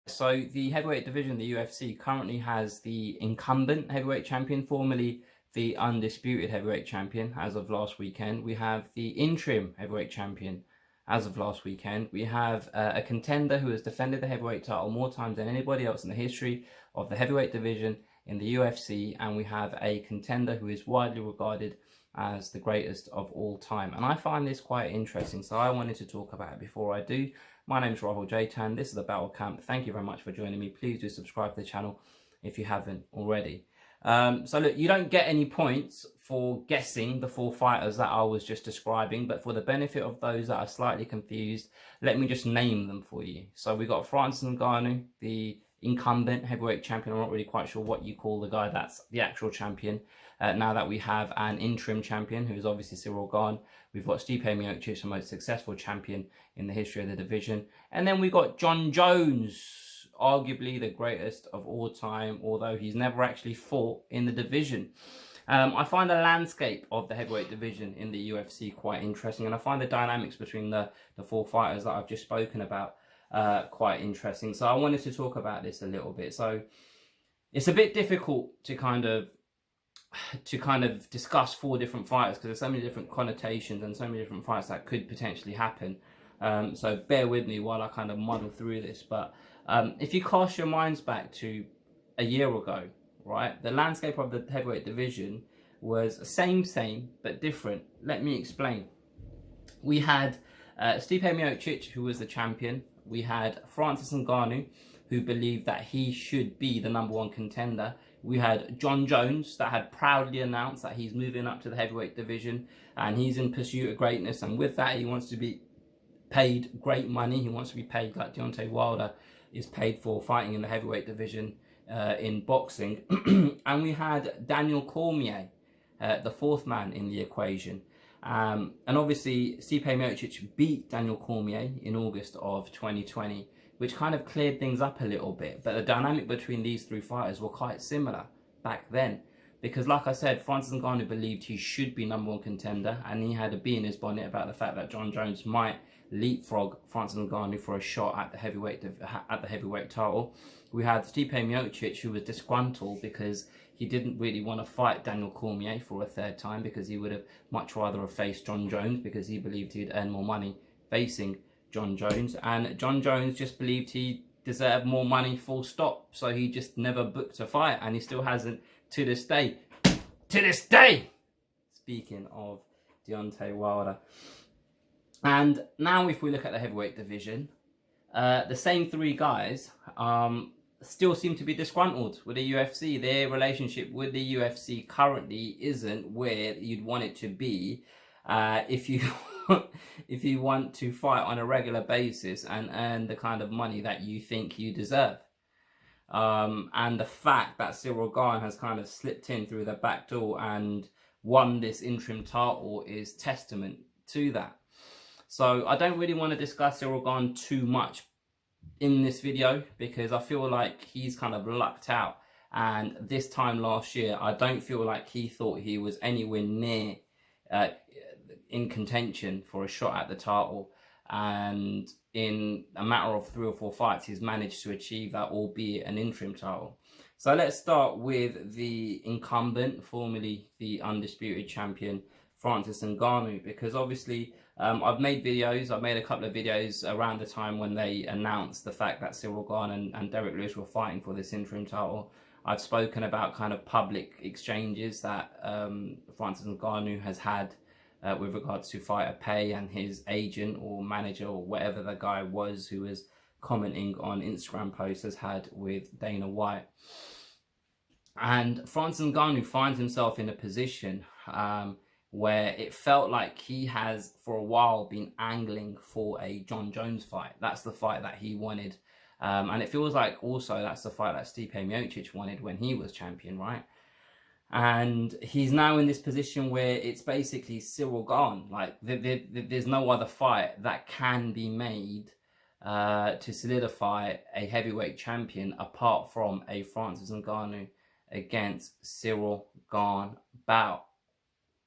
So the heavyweight division, the UFC, currently has the incumbent heavyweight champion, formerly the undisputed heavyweight champion as of last weekend. We have the interim heavyweight champion as of last weekend. We have a contender who has defended the heavyweight title more times than anybody else in the history of the heavyweight division in the UFC. And we have a contender who is widely regarded as the greatest of all time. And I find this quite interesting, so I wanted to talk about it before I do. My name is Rahul Jaitan. This is the Battle Camp. Thank you very much for joining me. Please do subscribe to the channel if you haven't already. So look, you don't get any points for guessing the four fighters that I was just describing, but for the benefit of those that are slightly confused, let me just name them for you. So we got Francis Ngannou, the incumbent heavyweight champion. I'm not really quite sure what you call the guy that's the actual champion. Now that we have an interim champion, who is obviously Ciryl Gane. We've got Stipe Miocic, the most successful champion in the history of the division. And then we got Jon Jones, arguably the greatest of all time, although he's never actually fought in the division. I find the landscape of the heavyweight division in the UFC quite interesting, and I find the dynamics between the four fighters that I've just spoken about quite interesting. So I wanted to talk about this a little bit. So it's a bit difficult to kind of discuss four different fighters because there's so many different connotations and so many different fights that could potentially happen. So bear with me while I kind of muddle through this. But if you cast your minds back to a year ago, right, the landscape of the heavyweight division was same, but different. Let me explain. We had Stipe Miocic, who was the champion. We had Francis Ngannou, who believed that he should be the #1 contender. We had Jon Jones that had proudly announced that he's moving up to the heavyweight division and he's in pursuit of greatness. And with that, he wants to be paid great money. He wants to be paid like Deontay Wilder is paid for fighting in the heavyweight division in boxing. And we had Daniel Cormier, the fourth man in the equation. And obviously, Stipe Miocic beat Daniel Cormier in August of 2020, which kind of cleared things up a little bit. But the dynamic between these three fighters were quite similar back then. Because like I said, Francis Ngannou believed he should be #1 contender, and he had a bee in his bonnet about the fact that Jon Jones might leapfrog Francis Ngannou for a shot at the heavyweight title. We had Stipe Miocic, who was disgruntled because he didn't really want to fight Daniel Cormier for a third time, because he would have much rather have faced Jon Jones, because he believed he'd earn more money facing Jon Jones. And Jon Jones just believed he deserved more money, full stop. So he just never booked a fight, and he still hasn't to this day. To this day! Speaking of Deontay Wilder. And now if we look at the heavyweight division, the same three guys still seem to be disgruntled with the UFC. Their relationship with the UFC currently isn't where you'd want it to be if you want to fight on a regular basis and earn the kind of money that you think you deserve. And the fact that Ciryl Gane has kind of slipped in through the back door and won this interim title is testament to that. So I don't really want to discuss Ciryl Gane too much in this video, because I feel like he's kind of lucked out. And this time last year, I don't feel like he thought he was anywhere near in contention for a shot at the title. And in a matter of 3 or 4 fights, he's managed to achieve that, albeit an interim title. So let's start with the incumbent, formerly the undisputed champion, Francis Ngannou, because obviously I've made a couple of videos around the time when they announced the fact that Ciryl Gane and Derek Lewis were fighting for this interim title. I've spoken about kind of public exchanges that Francis Ngannou has had with regards to fighter pay, and his agent or manager or whatever the guy was who was commenting on Instagram posts has had with Dana White. And Francis Ngannou finds himself in a position where it felt like he has for a while been angling for a Jon Jones fight. That's the fight that he wanted. And it feels like also that's the fight that Stipe Miocic wanted when he was champion, right? And he's now in this position where it's basically Ciryl Gane. Like, there's no other fight that can be made to solidify a heavyweight champion apart from a Francis Ngannou against Ciryl Gane bout.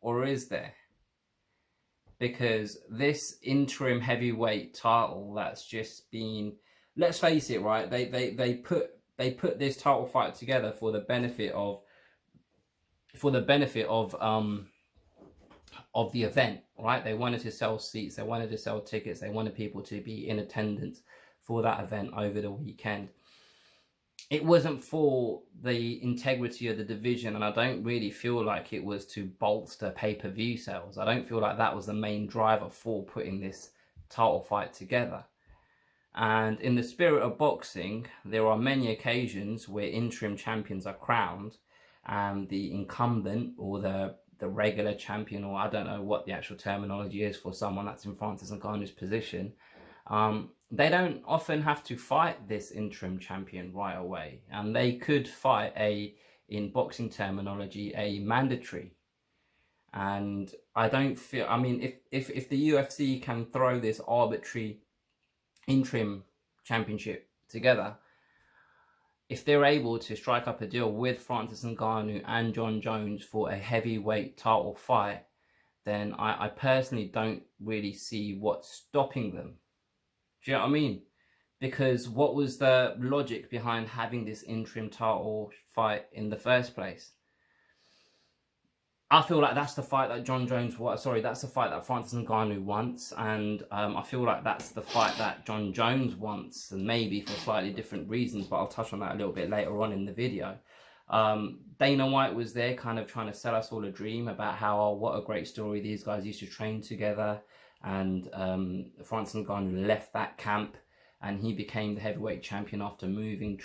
Or is there? Because this interim heavyweight title that's just been let's face it, right? They put this title fight together for the benefit of of the event, right? They wanted to sell seats, they wanted to sell tickets, they wanted people to be in attendance for that event over the weekend. It wasn't for the integrity of the division, and I don't really feel like it was to bolster pay-per-view sales. I don't feel like that was the main driver for putting this title fight together. And in the spirit of boxing, there are many occasions where interim champions are crowned and the incumbent or the regular champion, or I don't know what the actual terminology is for someone that's in Francis Ngannou's position, they don't often have to fight this interim champion right away, and they could fight in boxing terminology, a mandatory. And I don't feel, I mean, if the UFC can throw this arbitrary interim championship together, if they're able to strike up a deal with Francis Ngannou and Jon Jones for a heavyweight title fight, then I personally don't really see what's stopping them. Do you know what I mean? Because what was the logic behind having this interim title fight in the first place? I feel like that's the fight that that's the fight that Francis Ngannou wants, and I feel like that's the fight that Jon Jones wants, and maybe for slightly different reasons, but I'll touch on that a little bit later on in the video. Dana White was there kind of trying to sell us all a dream about how, oh, what a great story, these guys used to train together, and Francis Ngannou left that camp, and he became the heavyweight champion after moving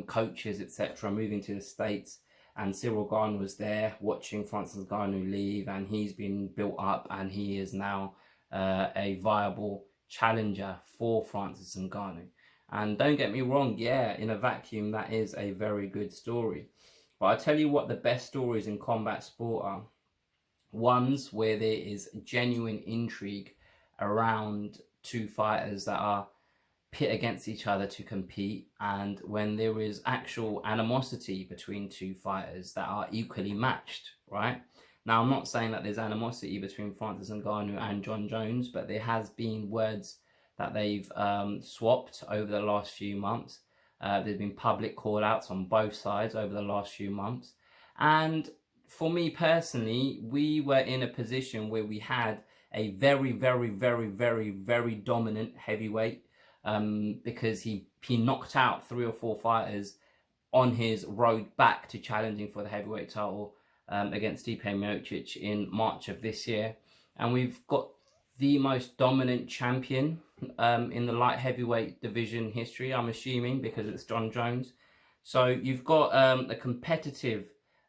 coaches, etc., moving to the States. And Ciryl Gane was there watching Francis Ngannou leave, and he's been built up, and he is now a viable challenger for Francis Ngannou. And don't get me wrong, yeah, in a vacuum, that is a very good story. But I tell you what, the best stories in combat sport are ones where there is genuine intrigue around two fighters that are pit against each other to compete, and when there is actual animosity between two fighters that are equally matched, right? Now, I'm not saying that there's animosity between Francis Ngannou and Jon Jones, but there has been words that they've swapped over the last few months. There's been public call-outs on both sides over the last few months. And for me personally, we were in a position where we had a very, very, very, very, very dominant heavyweight, because he knocked out 3 or 4 fighters on his road back to challenging for the heavyweight title against Stipe Miocic in March of this year. And we've got the most dominant champion in the light heavyweight division history, I'm assuming, because it's Jon Jones. So you've got a competitive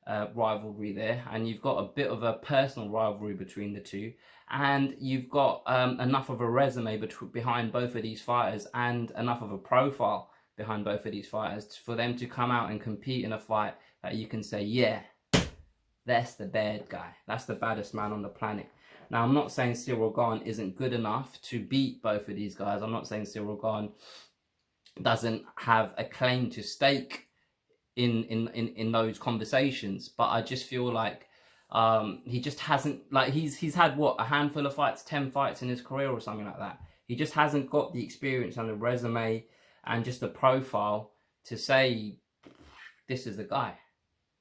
rivalry there, and you've got a bit of a personal rivalry between the two, and you've got enough of a resume behind both of these fighters, and enough of a profile behind both of these fighters for them to come out and compete in a fight that you can say, yeah, that's the bad guy, that's the baddest man on the planet. Now, I'm not saying Ciryl Gane isn't good enough to beat both of these guys. I'm not saying Ciryl Gane doesn't have a claim to stake in those conversations, but I just feel like he just hasn't, like, he's had what, a handful of fights, 10 fights in his career or something like that. He just hasn't got the experience and the resume and just the profile to say this is the guy.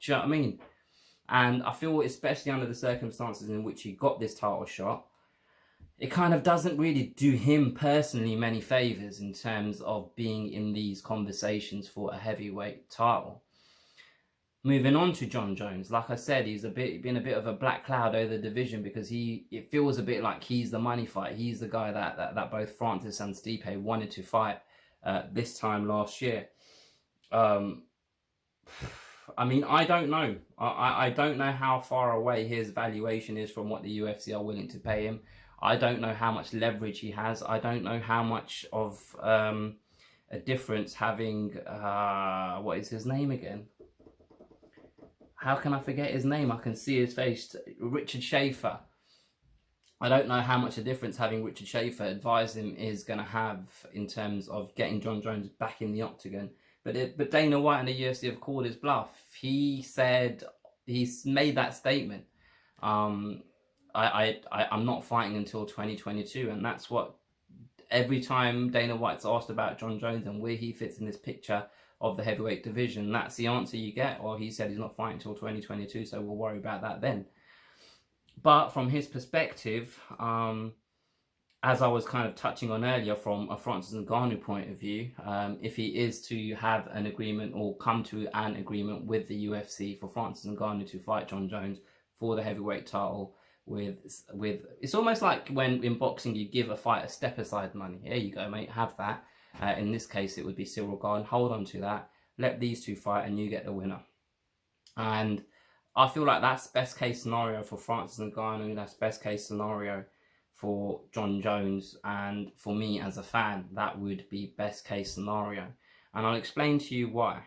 Do you know what I mean? And I feel, especially under the circumstances in which he got this title shot, it kind of doesn't really do him personally many favors in terms of being in these conversations for a heavyweight title. Moving on to Jon Jones, like I said, he's been a bit of a black cloud over the division, because it feels a bit like he's the money fight. He's the guy that both Francis and Stipe wanted to fight this time last year. I mean, I don't know. I don't know how far away his valuation is from what the UFC are willing to pay him. I don't know how much leverage he has. I don't know how much of a difference having, what is his name again? How can I forget his name? I can see his face. Richard Schaefer. I don't know how much a difference having Richard Schaefer advise him is going to have in terms of getting Jon Jones back in the octagon. But Dana White and the UFC have called his bluff. He said, he's made that statement. I'm not fighting until 2022, and that's what every time Dana White's asked about Jon Jones and where he fits in this picture of the heavyweight division, that's the answer you get. Or he said he's not fighting until 2022, so we'll worry about that then. But from his perspective, as I was kind of touching on earlier, from a Francis Ngannou point of view, if he is to have an agreement or come to an agreement with the UFC for Francis Ngannou to fight Jon Jones for the heavyweight title, with it's almost like when in boxing you give a fighter step aside money. Here you go, mate, have that. In this case, it would be Ciryl Gane. Hold on to that. Let these two fight, and you get the winner. And I feel like that's best case scenario for Francis Ngannou. That's best case scenario for Jon Jones, and for me as a fan, that would be best case scenario. And I'll explain to you why.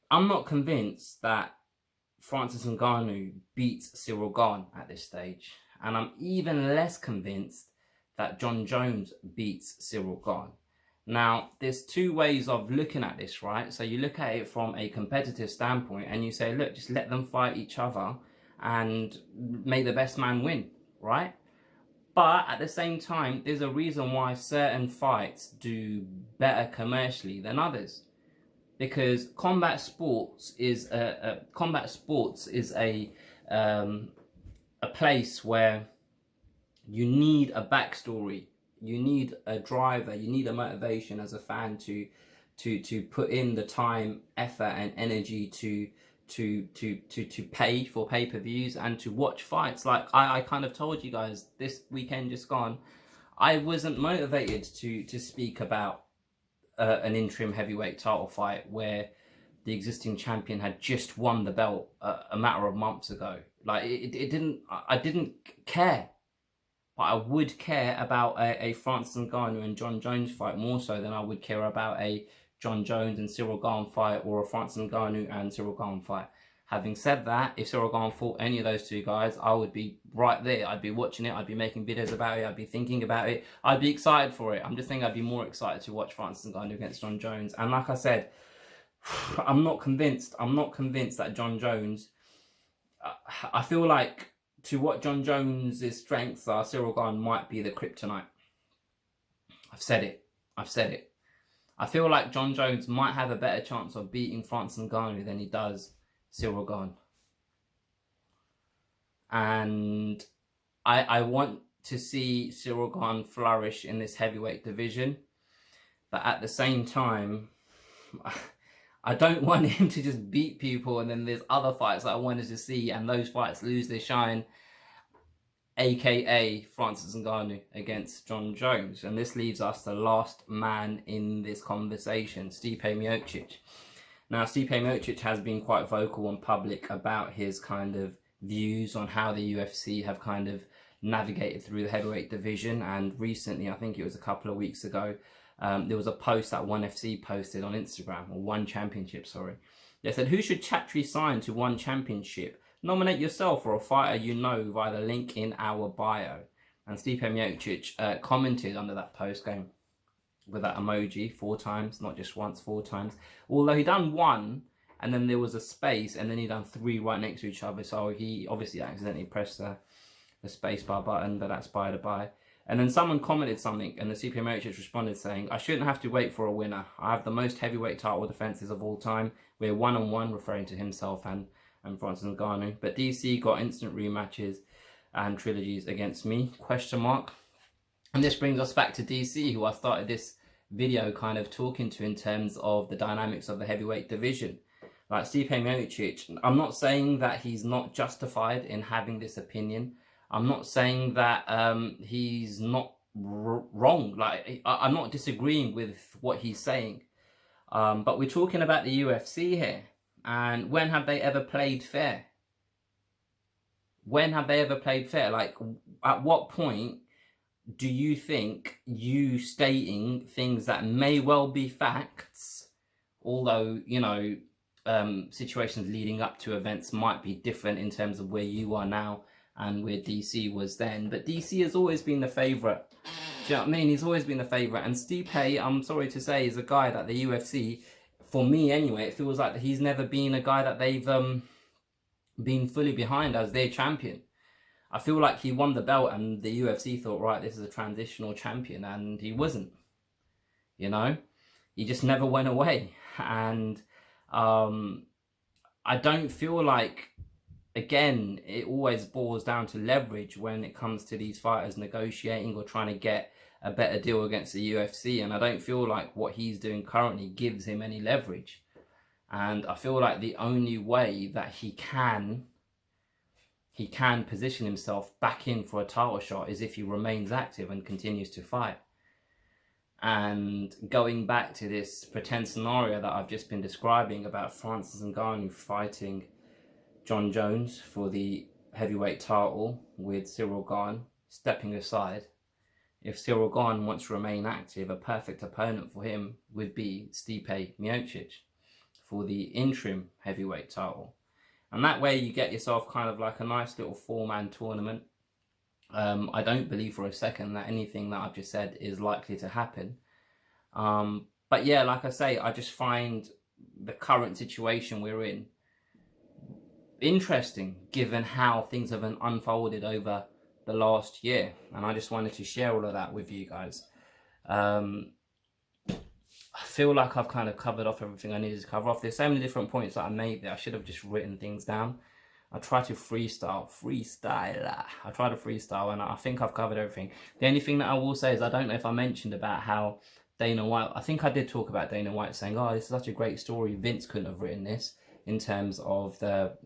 I'm not convinced that Francis Ngannou beats Ciryl Gane at this stage, and I'm even less convinced that Jon Jones beats Ciryl Gane. Now, there's two ways of looking at this, right? So you look at it from a competitive standpoint and you say, look, just let them fight each other and may the best man win, right? But at the same time, there's a reason why certain fights do better commercially than others. Because combat sports is a place where you need a backstory, you need a driver, you need a motivation as a fan to put in the time, effort, and energy to pay for pay-per-views and to watch fights. Like I kind of told you guys this weekend just gone, I wasn't motivated to speak about an interim heavyweight title fight where the existing champion had just won the belt a matter of months ago. Like I didn't care, but I would care about a Francis Ngannou and Jon Jones fight more so than I would care about a Jon Jones and Ciryl Gane fight or a Francis Ngannou and Ciryl Gane fight. Having said that, if Ciryl Gane fought any of those two guys, I would be right there. I'd be watching it. I'd be making videos about it. I'd be thinking about it. I'd be excited for it. I'm just saying I'd be more excited to watch Francis Ngannou against Jon Jones. And like I said, I'm not convinced. I'm not convinced that Jon Jones... I feel like to what Jon Jones' strengths are, Ciryl Gane might be the kryptonite. I've said it. I've said it. I feel like Jon Jones might have a better chance of beating Francis Ngannou than he does Ciryl Gane. And I want to see Ciryl Gane flourish in this heavyweight division. But at the same time, I don't want him to just beat people and then there's other fights that I wanted to see and those fights lose their shine. AKA Francis Ngannou against Jon Jones. And this leaves us the last man in this conversation, Stipe Miocic. Now, Stipe Miocic has been quite vocal and public about his kind of views on how the UFC have kind of navigated through the heavyweight division. And recently, I think it was a couple of weeks ago, there was a post that ONE FC posted on Instagram, or One Championship, sorry. They said, who should Chatri sign to One Championship? Nominate yourself or a fighter you know via the link in our bio. And Stipe Miocic commented under that post going with that emoji 4 times, not just once, 4 times. Although he done 1 and then there was a space and then he done 3 right next to each other. So he obviously accidentally pressed the spacebar button, but that's by the by. And then someone commented something and the Stipe Miocic responded saying, I shouldn't have to wait for a winner. I have the most heavyweight title defenses of all time. We're 1-on-1, referring to himself and Francis Ngannou. But DC got instant rematches and trilogies against me, ? And this brings us back to DC, who I started this video kind of talking to in terms of the dynamics of the heavyweight division. Like Stipe Miocic, I'm not saying that he's not justified in having this opinion. I'm not saying that he's not wrong. Like I'm not disagreeing with what he's saying. But we're talking about the UFC here. And when have they ever played fair? When have they ever played fair? Like, at what point do you think you stating things that may well be facts, although, you know, situations leading up to events might be different in terms of where you are now and where DC was then. But DC has always been the favourite. Do you know what I mean? He's always been the favourite. And Stipe, I'm sorry to say, is a guy that the UFC... for me anyway, it feels like that he's never been a guy that they've been fully behind as their champion. I feel like he won the belt and the UFC thought, right, this is a transitional champion, and he wasn't. You know, he just never went away. And I don't feel like, again, it always boils down to leverage when it comes to these fighters negotiating or trying to get a better deal against the UFC. And I don't feel like what he's doing currently gives him any leverage. And I feel like the only way that he can position himself back in for a title shot is if he remains active and continues to fight. And going back to this pretend scenario that I've just been describing about Francis Ngannou fighting Jon Jones for the heavyweight title with Ciryl Gane stepping aside. If Ciryl Gane wants to remain active, a perfect opponent for him would be Stipe Miocic for the interim heavyweight title. And that way you get yourself kind of like a nice little four-man tournament. I don't believe for a second that anything that I've just said is likely to happen. But yeah, like I say, I just find the current situation we're in interesting, given how things have unfolded over the last year. And I just wanted to share all of that with you guys. I feel like I've kind of covered off everything I needed to cover off. There's so many different points that I made that I should have just written things down. I try to freestyle, and I think I've covered everything. The only thing that I will say is I don't know if I mentioned about how Dana White, I think I did talk about Dana White saying, oh, this is such a great story, Vince couldn't have written this, in terms of the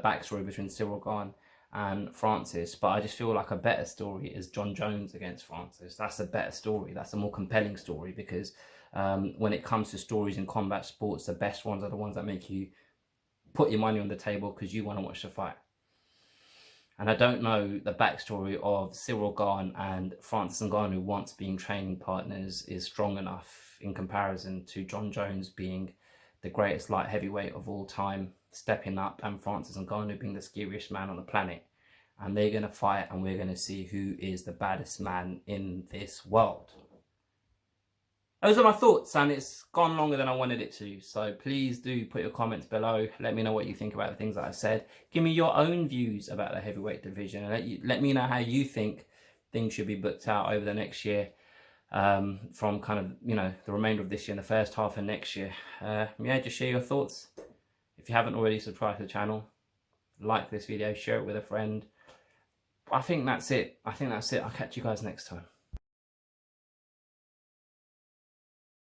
backstory between Ciryl Gane and Francis. But I just feel like a better story is Jon Jones against Francis. That's a better story. That's a more compelling story, because when it comes to stories in combat sports, the best ones are the ones that make you put your money on the table because you want to watch the fight. And I don't know the backstory of Ciryl Gane and Francis Ngannou once being training partners is strong enough in comparison to Jon Jones being the greatest light heavyweight of all time, stepping up, and Francis Ngannou being the scariest man on the planet. And they're going to fight, and we're going to see who is the baddest man in this world. Those are my thoughts, and it's gone longer than I wanted it to. So please do put your comments below. Let me know what you think about the things that I said. Give me your own views about the heavyweight division, and let me know how you think things should be booked out over the next year, from kind of, you know, the remainder of this year and the first half of next year. Yeah, just share your thoughts. If you haven't already, subscribe to the channel, like this video, share it with a friend. I think that's it. I'll catch you guys next time.